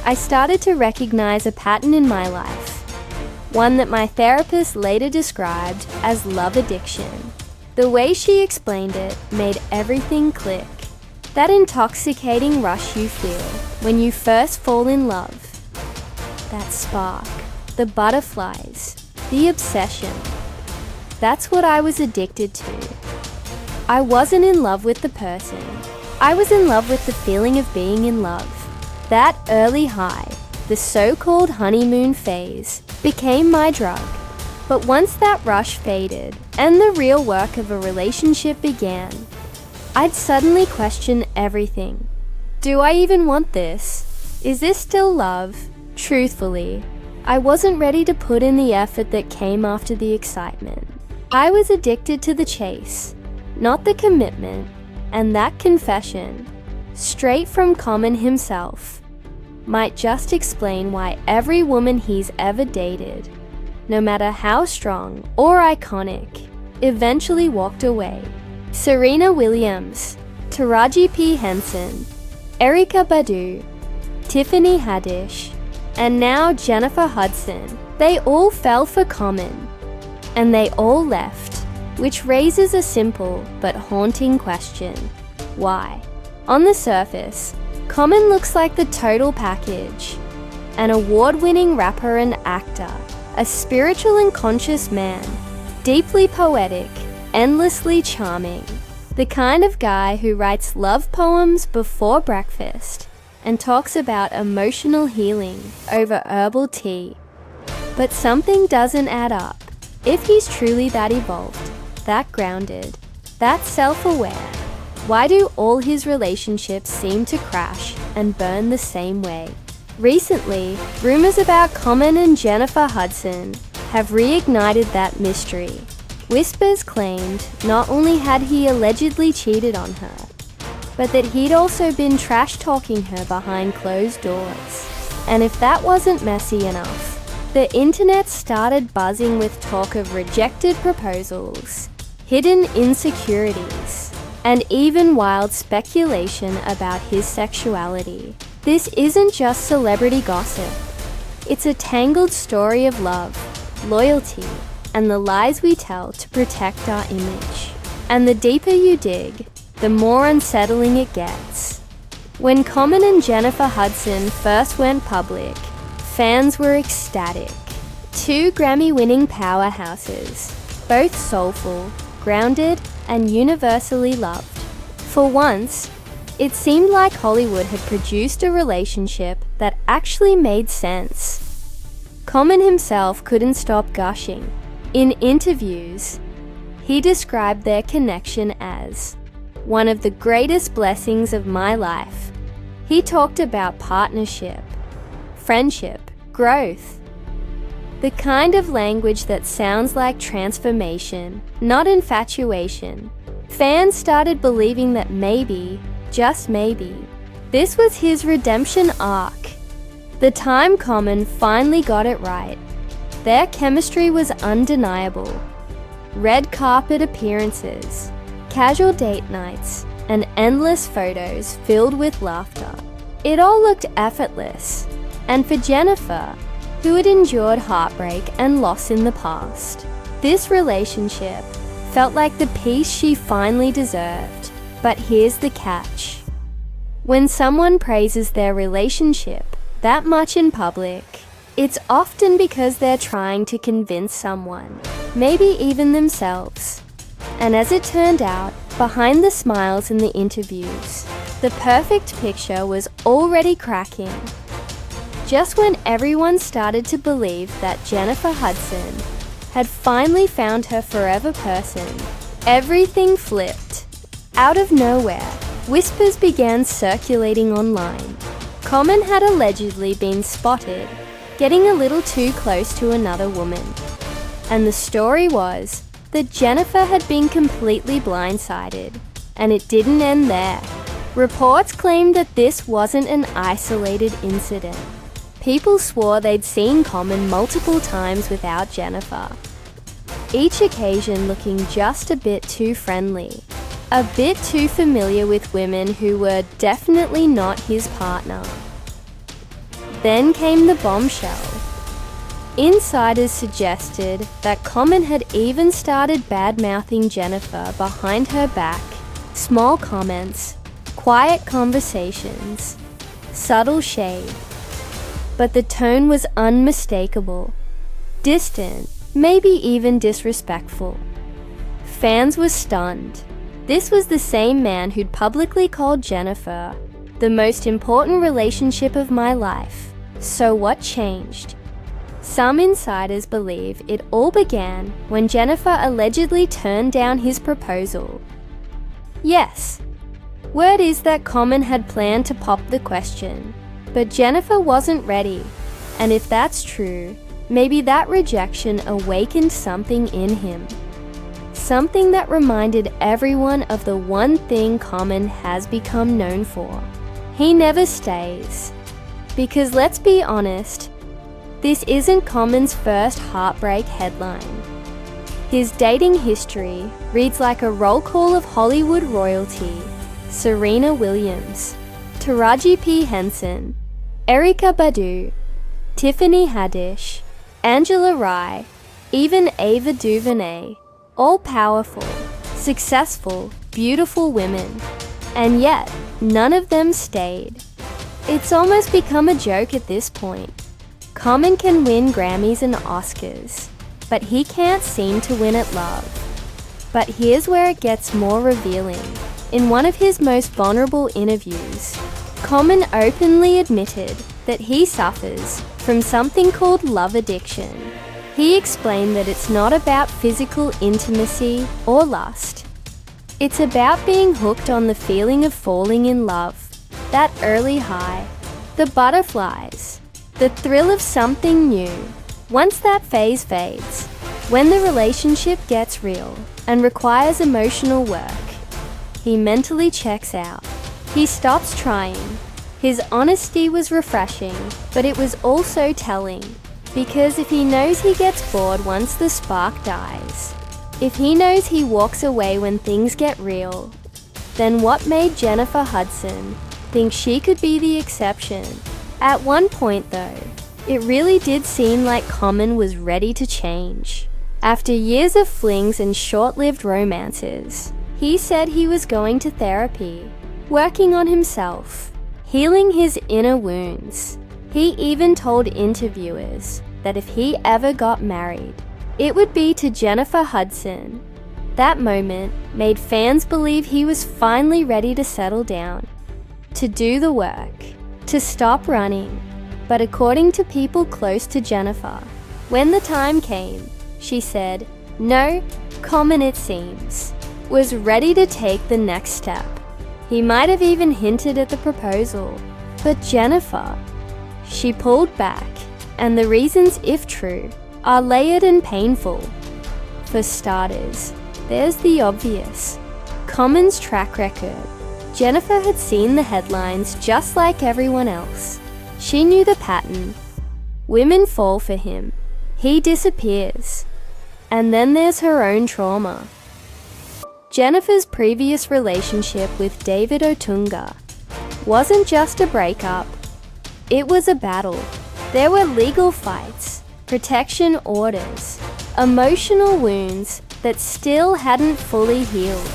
I started to recognize a pattern in my life, one that my therapist later described as love addiction. The way she explained it made everything click. That intoxicating rush you feel when you first fall in love. That spark, the butterflies, the obsession. That's what I was addicted to. I wasn't in love with the person. I was in love with the feeling of being in love. That early high, the so-called honeymoon phase, became my drug. But once that rush faded and the real work of a relationship began, I'd suddenly question everything. Do I even want this? Is this still love? Truthfully, I wasn't ready to put in the effort that came after the excitement. I was addicted to the chase, not the commitment, and that confession, straight from Common himself, might just explain why every woman he's ever dated, no matter how strong or iconic, eventually walked away. Serena Williams, Taraji P. Henson, Erykah Badu, Tiffany Haddish, and now Jennifer Hudson, they all fell for Common, and they all left, which raises a simple but haunting question. Why? On the surface, Common looks like the total package. An award-winning rapper and actor, a spiritual and conscious man, deeply poetic, endlessly charming. The kind of guy who writes love poems before breakfast and talks about emotional healing over herbal tea. But something doesn't add up. If he's truly that evolved, that grounded, that self-aware, why do all his relationships seem to crash and burn the same way? Recently, rumors about Common and Jennifer Hudson have reignited that mystery. Whispers claimed not only had he allegedly cheated on her, but that he'd also been trash-talking her behind closed doors. And if that wasn't messy enough, the internet started buzzing with talk of rejected proposals, hidden insecurities, and even wild speculation about his sexuality. This isn't just celebrity gossip. It's a tangled story of love, loyalty, and the lies we tell to protect our image. And the deeper you dig, the more unsettling it gets. When Common and Jennifer Hudson first went public, fans were ecstatic. Two Grammy-winning powerhouses, both soulful, grounded, and universally loved. For once, it seemed like Hollywood had produced a relationship that actually made sense. Common himself couldn't stop gushing. In interviews, he described their connection as one of the greatest blessings of my life. He talked about partnership, friendship, growth. The kind of language that sounds like transformation, not infatuation. Fans started believing that maybe, just maybe, this was his redemption arc. The time Common finally got it right. Their chemistry was undeniable. Red carpet appearances, casual date nights, and endless photos filled with laughter. It all looked effortless. And for Jennifer, who had endured heartbreak and loss in the past, this relationship felt like the peace she finally deserved. But here's the catch. When someone praises their relationship that much in public, it's often because they're trying to convince someone, maybe even themselves. And as it turned out, behind the smiles in the interviews, the perfect picture was already cracking. Just when everyone started to believe that Jennifer Hudson had finally found her forever person, everything flipped. Out of nowhere, whispers began circulating online. Common had allegedly been spotted getting a little too close to another woman. And the story was that Jennifer had been completely blindsided, and it didn't end there. Reports claimed that this wasn't an isolated incident. People swore they'd seen Common multiple times without Jennifer, each occasion looking just a bit too friendly, a bit too familiar with women who were definitely not his partner. Then came the bombshell. Insiders suggested that Common had even started bad-mouthing Jennifer behind her back. Small comments, quiet conversations, subtle shade. But the tone was unmistakable. Distant, maybe even disrespectful. Fans were stunned. This was the same man who'd publicly called Jennifer the most important relationship of my life. So what changed? Some insiders believe it all began when Jennifer allegedly turned down his proposal. Yes, word is that Common had planned to pop the question, but Jennifer wasn't ready. And if that's true, maybe that rejection awakened something in him. Something that reminded everyone of the one thing Common has become known for. He never stays. Because let's be honest, this isn't Common's first heartbreak headline. His dating history reads like a roll call of Hollywood royalty: Serena Williams, Taraji P. Henson, Erykah Badu, Tiffany Haddish, Angela Rye, even Ava DuVernay. All powerful, successful, beautiful women. And yet, none of them stayed. It's almost become a joke at this point. Common can win Grammys and Oscars, but he can't seem to win at love. But here's where it gets more revealing. In one of his most vulnerable interviews, Common openly admitted that he suffers from something called love addiction. He explained that it's not about physical intimacy or lust. It's about being hooked on the feeling of falling in love, that early high, the butterflies, the thrill of something new. Once that phase fades, when the relationship gets real and requires emotional work, he mentally checks out. He stops trying. His honesty was refreshing, but it was also telling. Because if he knows he gets bored once the spark dies, if he knows he walks away when things get real, then what made Jennifer Hudson think she could be the exception? At one point though, it really did seem like Common was ready to change. After years of flings and short-lived romances, he said he was going to therapy, working on himself, healing his inner wounds. He even told interviewers that if he ever got married, it would be to Jennifer Hudson. That moment made fans believe he was finally ready to settle down, to do the work, to stop running. But according to people close to Jennifer, when the time came, she said, no, Common it seems, was ready to take the next step. He might have even hinted at the proposal, but Jennifer, she pulled back, and the reasons, if true, are layered and painful. For starters, there's the obvious. Common's track record. Jennifer had seen the headlines just like everyone else. She knew the pattern. Women fall for him. He disappears. And then there's her own trauma. Jennifer's previous relationship with David Otunga wasn't just a breakup. It was a battle. There were legal fights, protection orders, emotional wounds that still hadn't fully healed.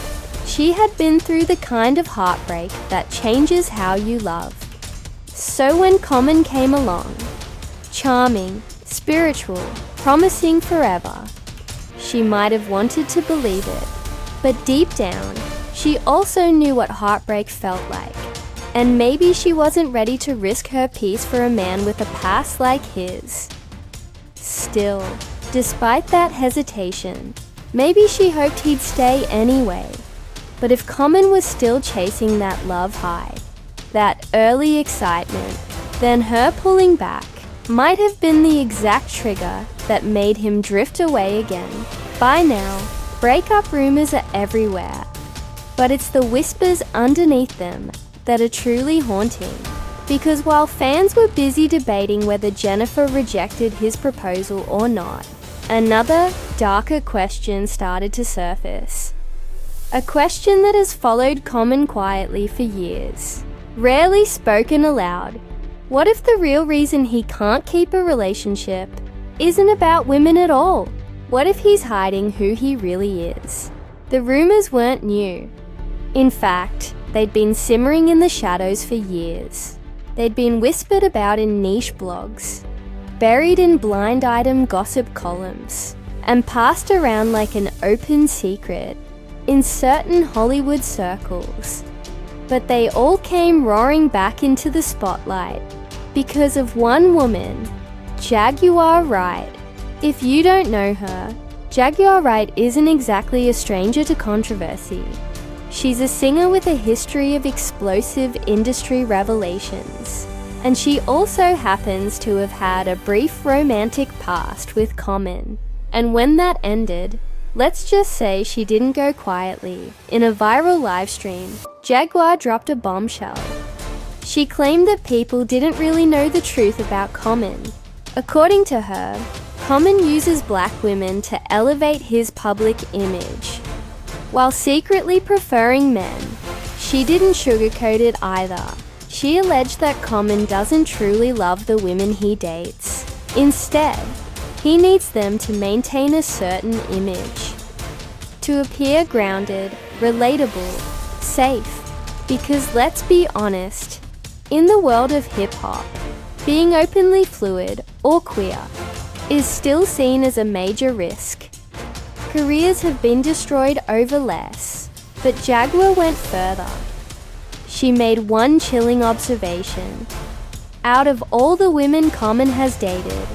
She had been through the kind of heartbreak that changes how you love. So when Common came along, charming, spiritual, promising forever, she might have wanted to believe it. But deep down, she also knew what heartbreak felt like. And maybe she wasn't ready to risk her peace for a man with a past like his. Still, despite that hesitation, maybe she hoped he'd stay anyway. But if Common was still chasing that love high, that early excitement, then her pulling back might have been the exact trigger that made him drift away again. By now, breakup rumors are everywhere, but it's the whispers underneath them that are truly haunting. Because while fans were busy debating whether Jennifer rejected his proposal or not, another, darker question started to surface. A question that has followed Common quietly for years, rarely spoken aloud. What if the real reason he can't keep a relationship isn't about women at all? What if he's hiding who he really is? The rumors weren't new. In fact, they'd been simmering in the shadows for years. They'd been whispered about in niche blogs, buried in blind item gossip columns, and passed around like an open secret in certain Hollywood circles. But they all came roaring back into the spotlight because of one woman, Jaguar Wright. If you don't know her, Jaguar Wright isn't exactly a stranger to controversy. She's a singer with a history of explosive industry revelations, and she also happens to have had a brief romantic past with Common. And when that ended, let's just say she didn't go quietly. In a viral livestream, Jaguar dropped a bombshell. She claimed that people didn't really know the truth about Common. According to her, Common uses black women to elevate his public image, while secretly preferring men. She didn't sugarcoat it either. She alleged that Common doesn't truly love the women he dates. Instead, he needs them to maintain a certain image, to appear grounded, relatable, safe. Because let's be honest, in the world of hip-hop, being openly fluid or queer is still seen as a major risk. Careers have been destroyed over less, but Jaguar went further. She made one chilling observation. Out of all the women Common has dated,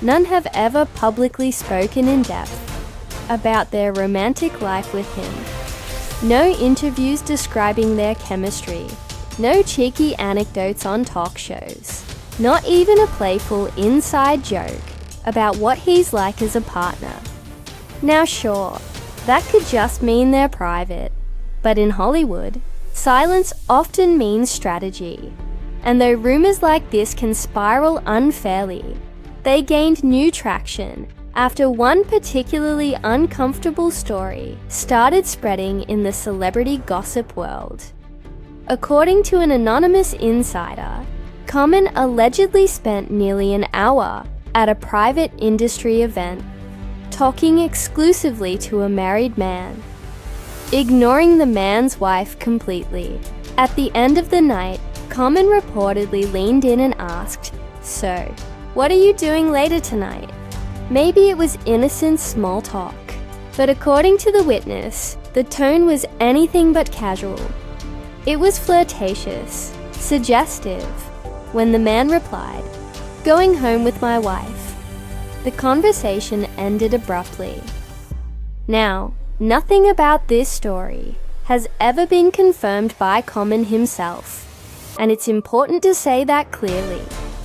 none have ever publicly spoken in depth about their romantic life with him. No interviews describing their chemistry, no cheeky anecdotes on talk shows, not even a playful inside joke about what he's like as a partner. Now sure, that could just mean they're private, but in Hollywood, silence often means strategy. And though rumors like this can spiral unfairly, they gained new traction after one particularly uncomfortable story started spreading in the celebrity gossip world. According to an anonymous insider, Common allegedly spent nearly an hour at a private industry event, talking exclusively to a married man, ignoring the man's wife completely. At the end of the night, Common reportedly leaned in and asked, "So, what are you doing later tonight?" Maybe it was innocent small talk, but according to the witness, the tone was anything but casual. It was flirtatious, suggestive, when the man replied, "Going home with my wife." The conversation ended abruptly. Now, nothing about this story has ever been confirmed by Common himself, and it's important to say that clearly.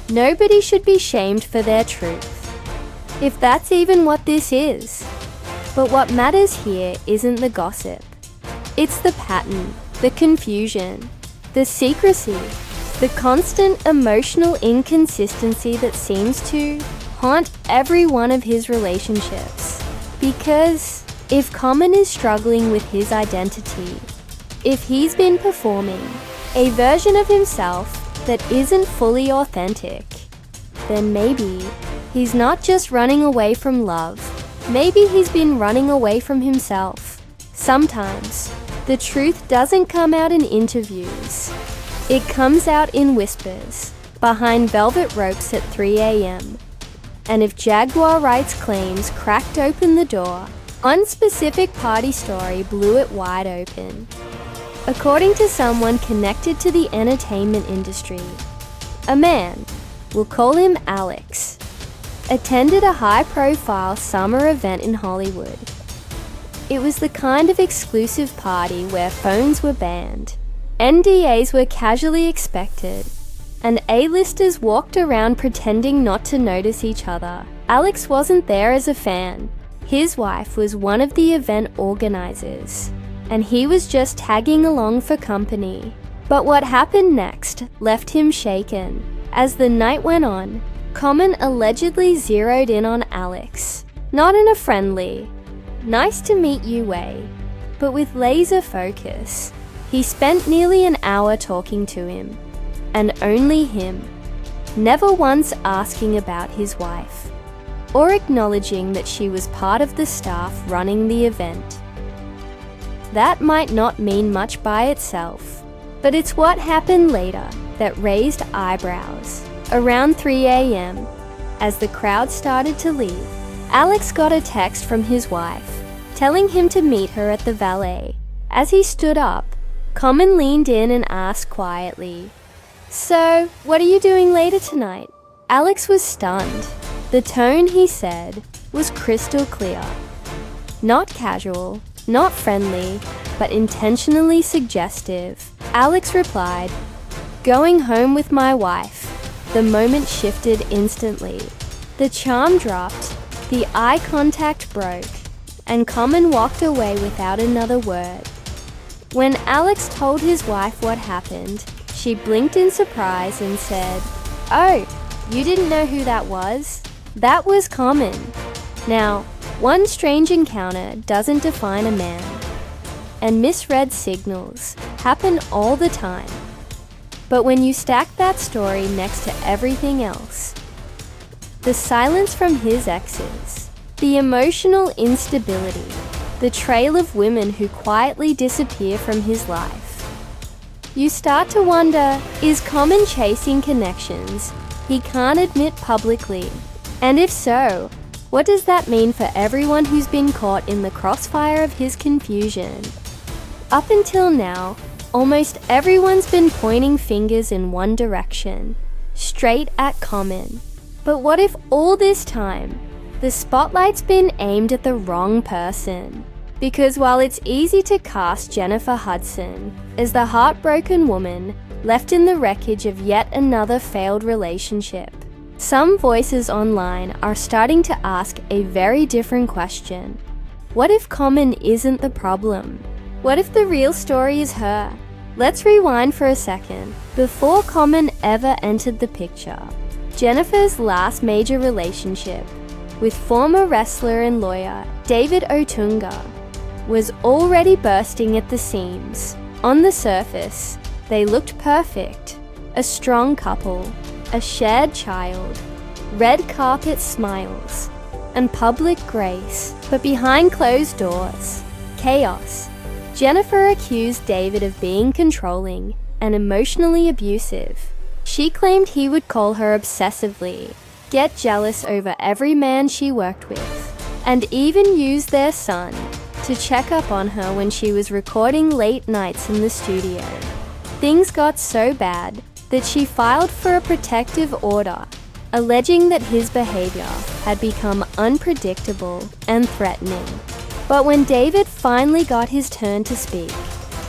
Nobody should be shamed for their truth, if that's even what this is. But what matters here isn't the gossip. It's the pattern, the confusion, the secrecy, the constant emotional inconsistency that seems to haunt every one of his relationships. Because if Common is struggling with his identity, if he's been performing a version of himself that isn't fully authentic, then maybe he's not just running away from love, maybe he's been running away from himself. Sometimes, the truth doesn't come out in interviews. It comes out in whispers, behind velvet ropes at 3 a.m. And if Jaguar Wright's claims cracked open the door, one specific party story blew it wide open. According to someone connected to the entertainment industry, a man, we'll call him Alex, attended a high-profile summer event in Hollywood. It was the kind of exclusive party where phones were banned, NDAs were casually expected, and A-listers walked around pretending not to notice each other. Alex wasn't there as a fan. His wife was one of the event organizers, and he was just tagging along for company. But what happened next left him shaken. As the night went on, Common allegedly zeroed in on Alex, not in a friendly, nice to meet you way, but with laser focus. He spent nearly an hour talking to him, and only him. never once asking about his wife, or acknowledging that she was part of the staff running the event. That might not mean much by itself, but it's what happened later that raised eyebrows. Around 3 a.m., as the crowd started to leave, Alex got a text from his wife, telling him to meet her at the valet. As he stood up, Common leaned in and asked quietly, "So, what are you doing later tonight?" Alex was stunned. The tone, he said, was crystal clear. Not casual, not friendly, but intentionally suggestive. Alex replied, "Going home with my wife." The moment shifted instantly. The charm dropped, the eye contact broke, and Common walked away without another word. When Alex told his wife what happened, she blinked in surprise and said, "Oh, you didn't know who that was? That was Common." Now, one strange encounter doesn't define a man, and misread signals happen all the time. But when you stack that story next to everything else, the silence from his exes, the emotional instability, the trail of women who quietly disappear from his life, you start to wonder, is Common chasing connections he can't admit publicly? And if so, what does that mean for everyone who's been caught in the crossfire of his confusion? Up until now, almost everyone's been pointing fingers in one direction, straight at Common. But what if all this time, the spotlight's been aimed at the wrong person? Because while it's easy to cast Jennifer Hudson as the heartbroken woman left in the wreckage of yet another failed relationship, some voices online are starting to ask a very different question. What if Common isn't the problem? What if the real story is her? Let's rewind for a second. Before Common ever entered the picture, Jennifer's last major relationship with former wrestler and lawyer David Otunga was already bursting at the seams. On the surface, they looked perfect. A strong couple, a shared child, red carpet smiles, and public grace. But behind closed doors, chaos. Jennifer accused David of being controlling and emotionally abusive. She claimed he would call her obsessively, get jealous over every man she worked with, and even use their son to check up on her when she was recording late nights in the studio. Things got so bad that she filed for a protective order, alleging that his behavior had become unpredictable and threatening. But when David finally got his turn to speak,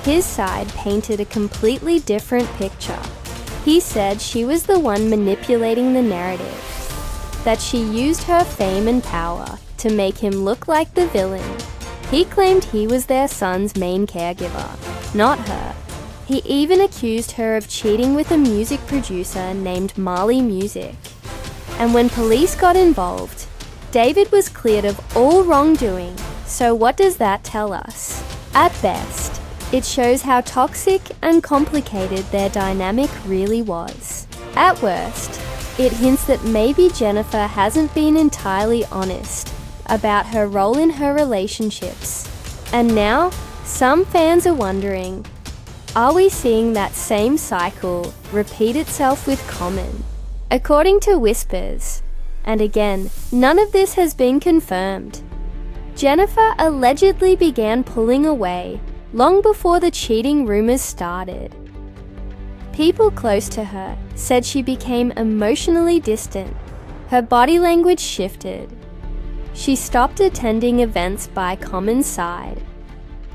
his side painted a completely different picture. He said she was the one manipulating the narrative, that she used her fame and power to make him look like the villain. He claimed he was their son's main caregiver, not her. He even accused her of cheating with a music producer named Marley Music. And when police got involved, David was cleared of all wrongdoing. So what does that tell us? At best, it shows how toxic and complicated their dynamic really was. At worst, it hints that maybe Jennifer hasn't been entirely honest about her role in her relationships. And now, some fans are wondering, are we seeing that same cycle repeat itself with Common? According to whispers, and again, none of this has been confirmed, Jennifer allegedly began pulling away long before the cheating rumors started. People close to her said she became emotionally distant. Her body language shifted. She stopped attending events by Common's side.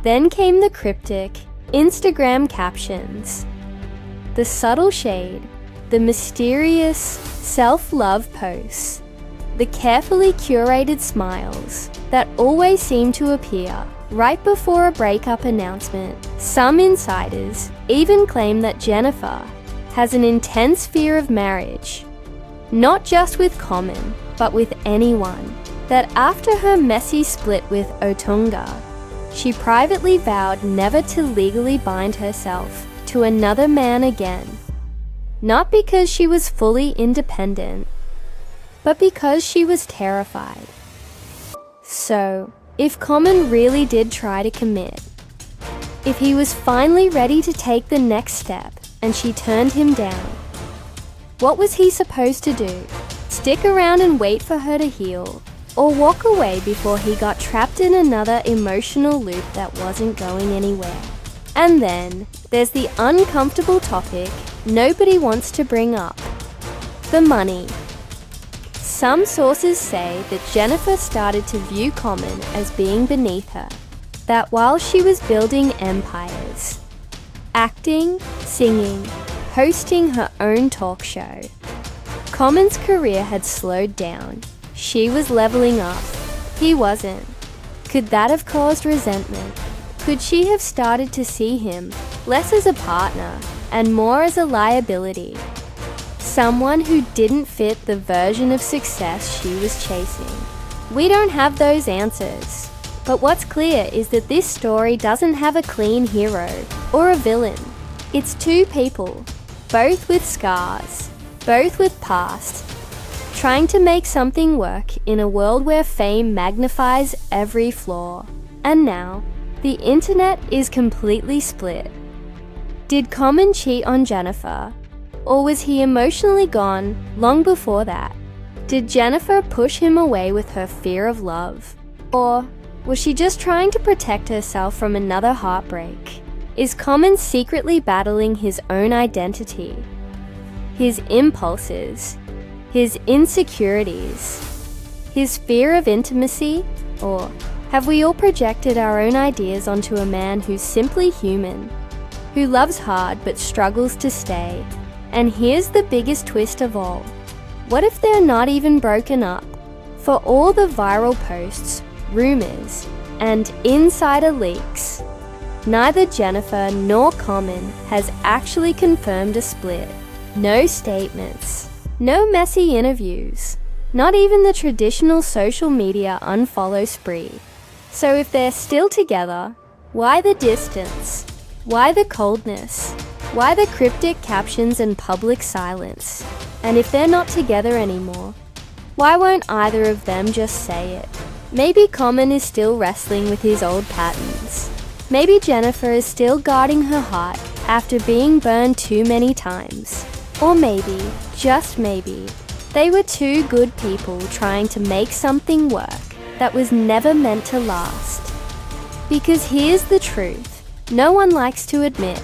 Then came the cryptic Instagram captions, the subtle shade, the mysterious self-love posts, the carefully curated smiles that always seem to appear right before a breakup announcement. Some insiders even claim that Jennifer has an intense fear of marriage, not just with Common, but with anyone. That after her messy split with Otunga, she privately vowed never to legally bind herself to another man again. not because she was fully independent, but because she was terrified. So, if Common really did try to commit, if he was finally ready to take the next step and she turned him down, what was he supposed to do? Stick around and wait for her to heal, or walk away before he got trapped in another emotional loop that wasn't going anywhere? And then, there's the uncomfortable topic nobody wants to bring up: the money. Some sources say that Jennifer started to view Common as being beneath her, that while she was building empires, acting, singing, hosting her own talk show, Common's career had slowed down. She was leveling up. He wasn't. Could that have caused resentment? Could she have started to see him less as a partner and more as a liability? Someone who didn't fit the version of success she was chasing. We don't have those answers. But what's clear is that this story doesn't have a clean hero or a villain. It's two people, both with scars, both with past, trying to make something work in a world where fame magnifies every flaw. And now, the internet is completely split. Did Common cheat on Jennifer? Or was he emotionally gone long before that? Did Jennifer push him away with her fear of love? Or was she just trying to protect herself from another heartbreak? Is Common secretly battling his own identity, his impulses, his insecurities, his fear of intimacy? Or have we all projected our own ideas onto a man who's simply human, who loves hard but struggles to stay? And here's the biggest twist of all. What if they're not even broken up? For all the viral posts, rumors, and insider leaks, neither Jennifer nor Common has actually confirmed a split. No statements, no messy interviews, not even the traditional social media unfollow spree. So if they're still together, why the distance? Why the coldness? Why the cryptic captions and public silence? And if they're not together anymore, why won't either of them just say it? Maybe Common is still wrestling with his old patterns. Maybe Jennifer is still guarding her heart after being burned too many times. Or maybe, just maybe, they were two good people trying to make something work that was never meant to last. Because here's the truth no one likes to admit.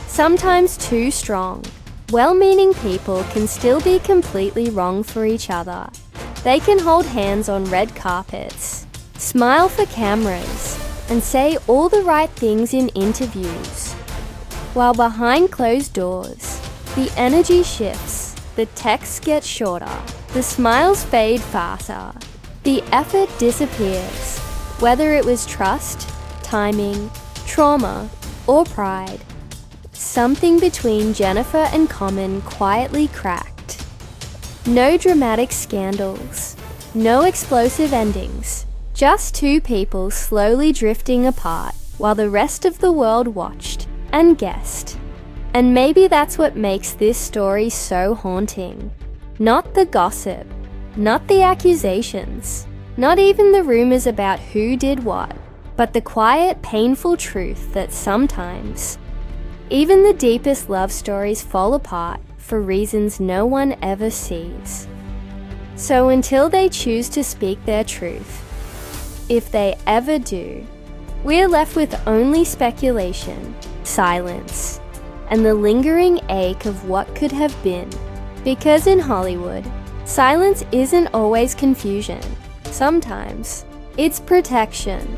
Sometimes too strong, well-meaning people can still be completely wrong for each other. They can hold hands on red carpets, smile for cameras, and say all the right things in interviews. While behind closed doors, the energy shifts, the texts get shorter, the smiles fade faster, the effort disappears. Whether it was trust, timing, trauma, or pride, something between Jennifer and Common quietly cracked. No dramatic scandals, no explosive endings, just two people slowly drifting apart while the rest of the world watched and guessed. And maybe that's what makes this story so haunting. Not the gossip, not the accusations, not even the rumors about who did what, but the quiet, painful truth that sometimes even the deepest love stories fall apart for reasons no one ever sees. So until they choose to speak their truth, if they ever do, we're left with only speculation, silence, and the lingering ache of what could have been. Because in Hollywood, silence isn't always confusion. Sometimes it's protection.